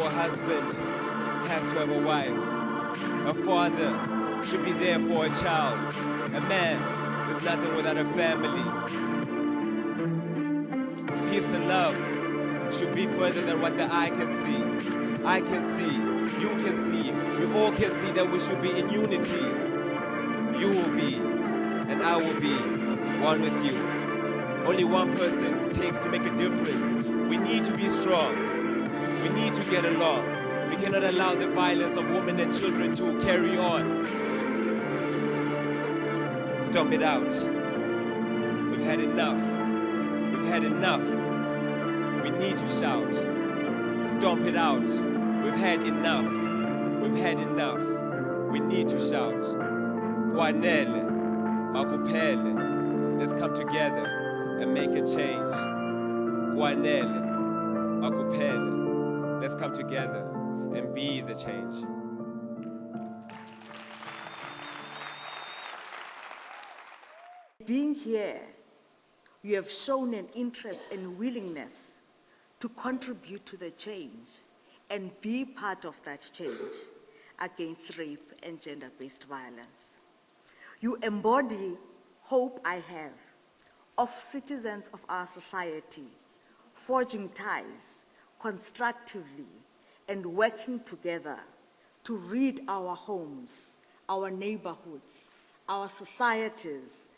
a husband has to have a wife. A father should be there for a child. A man is nothing without a family. Peace and love should be further than what the eye can see. I can see, you can see, we all can see that we should be in unity. You will be, and I will be, one with you. Only one person it takes to make a difference. We need to be strong. We need to get along. We cannot allow the violence of women and children to carry on. Stomp it out. We've had enough. We've had enough. We need to shout. Stomp it out. We've had enough. We've had enough. We need to shout. Kwanele, Makupele. Let's come together and make a change. Kwanele, Makupele. Let's come together and be the change. Being here, you have shown an interest and willingness to contribute to the change and be part of that change against rape and gender-based violence. You embody hope I have of citizens of our society forging ties constructively and working together to rid our homes, our neighborhoods, our societies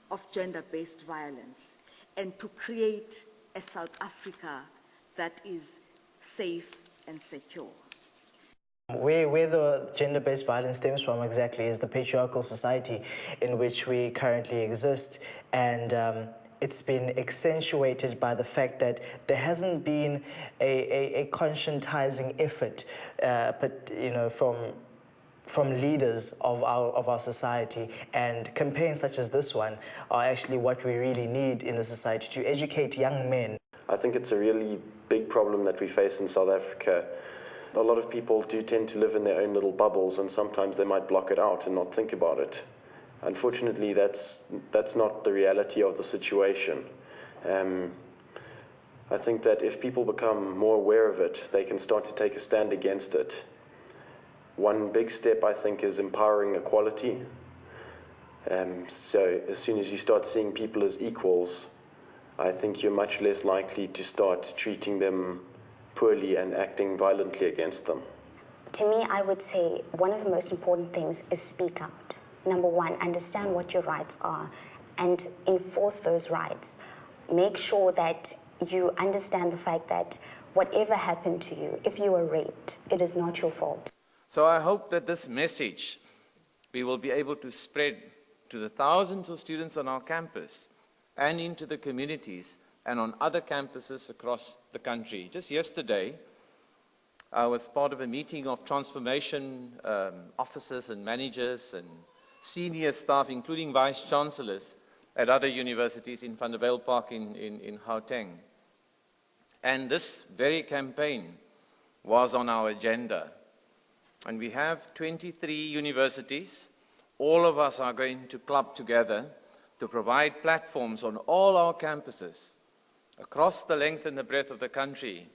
of gender-based violence, and to create a South Africa that is safe and secure. Where the gender-based violence stems from exactly is the patriarchal society in which we currently exist, and it's been accentuated by the fact that there hasn't been a conscientizing effort, from leaders of our society, and campaigns such as this one are actually what we really need in the society to educate young men. I think it's a really big problem that we face in South Africa. A lot of people do tend to live in their own little bubbles, and sometimes they might block it out and not think about it. Unfortunately, that's not the reality of the situation. I think that if people become more aware of it, they can start to take a stand against it. One big step, I think, is empowering equality. So as soon as you start seeing people as equals, I think you're much less likely to start treating them poorly and acting violently against them. To me, I would say one of the most important things is speak out. Number one, understand what your rights are and enforce those rights. Make sure that you understand the fact that whatever happened to you, if you were raped, it is not your fault. So I hope that this message we will be able to spread to the thousands of students on our campus and into the communities and on other campuses across the country. Just yesterday, I was part of a meeting of transformation officers and managers and senior staff, including vice-chancellors at other universities in Van der Bijl Park in Gauteng. And this very campaign was on our agenda. And we have 23 universities. All of us are going to club together to provide platforms on all our campuses across the length and the breadth of the country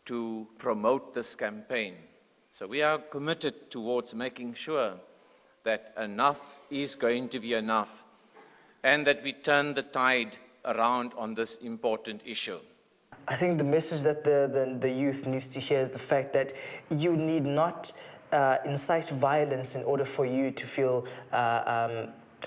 to promote this campaign. So we are committed towards making sure that enough is going to be enough and that we turn the tide around on this important issue. I think the message that the youth needs to hear is the fact that you need not incite violence in order for you to feel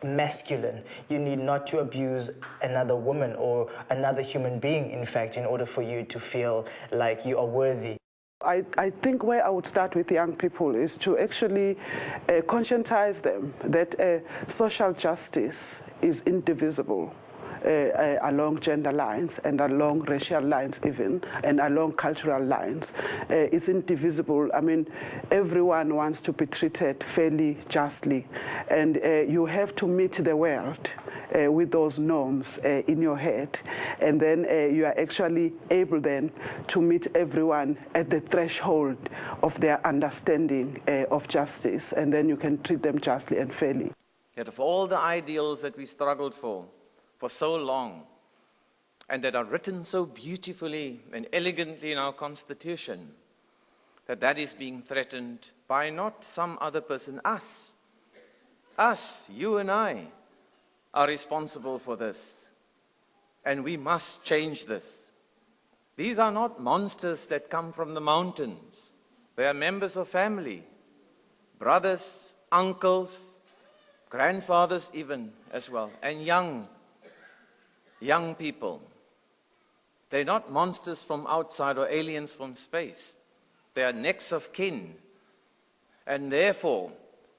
masculine. You need not to abuse another woman or another human being, in fact, in order for you to feel like you are worthy. I think where I would start with young people is to actually conscientize them that social justice is indivisible. Along gender lines and along racial lines even, and along cultural lines. It's indivisible. I mean, everyone wants to be treated fairly, justly, and you have to meet the world with those norms in your head, and then you are actually able then to meet everyone at the threshold of their understanding of justice, and then you can treat them justly and fairly. Yet of all the ideals that we struggled for so long, and that are written so beautifully and elegantly in our Constitution, that is being threatened by not some other person, us. Us, you and I, are responsible for this. And we must change this. These are not monsters that come from the mountains. They are members of family, brothers, uncles, grandfathers even as well, and young people. They're not monsters from outside or aliens from space. They are next of kin. And therefore,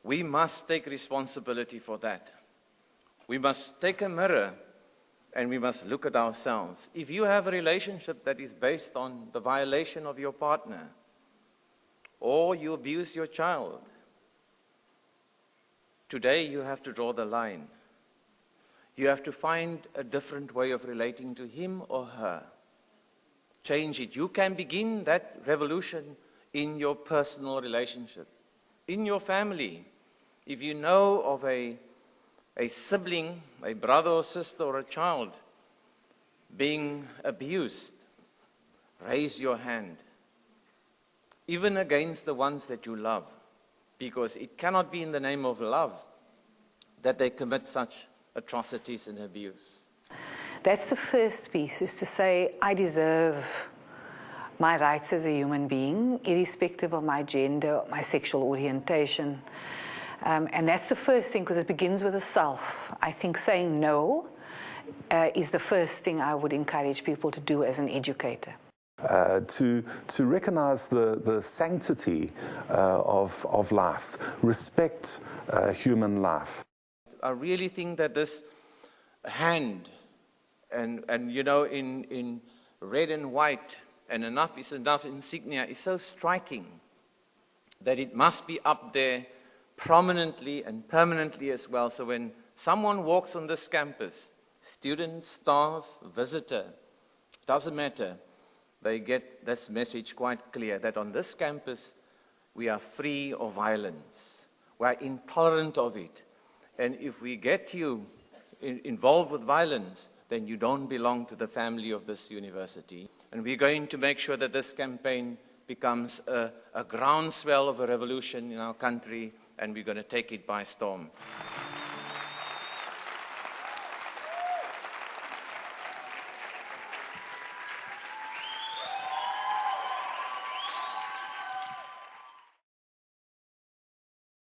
we must take responsibility for that. We must take a mirror and we must look at ourselves. If you have a relationship that is based on the violation of your partner, or you abuse your child, today you have to draw the line. You have to find a different way of relating to him or her. Change it. You can begin that revolution in your personal relationship, in your family. If you know of a sibling, a brother or sister or a child being abused, raise your hand, even against the ones that you love, because it cannot be in the name of love that they commit such atrocities and abuse. That's the first piece, is to say, I deserve my rights as a human being, irrespective of my gender, my sexual orientation. And that's the first thing, because it begins with the self. I think saying no is the first thing I would encourage people to do as an educator. To recognize the sanctity of life, respect human life. I really think that this hand, and you know, in red and white, and enough is enough insignia is so striking that it must be up there prominently and permanently as well. So when someone walks on this campus, student, staff, visitor, doesn't matter, they get this message quite clear that on this campus we are free of violence. We are intolerant of it. And if we get you involved with violence, then you don't belong to the family of this university. And we're going to make sure that this campaign becomes a groundswell of a revolution in our country, and we're going to take it by storm.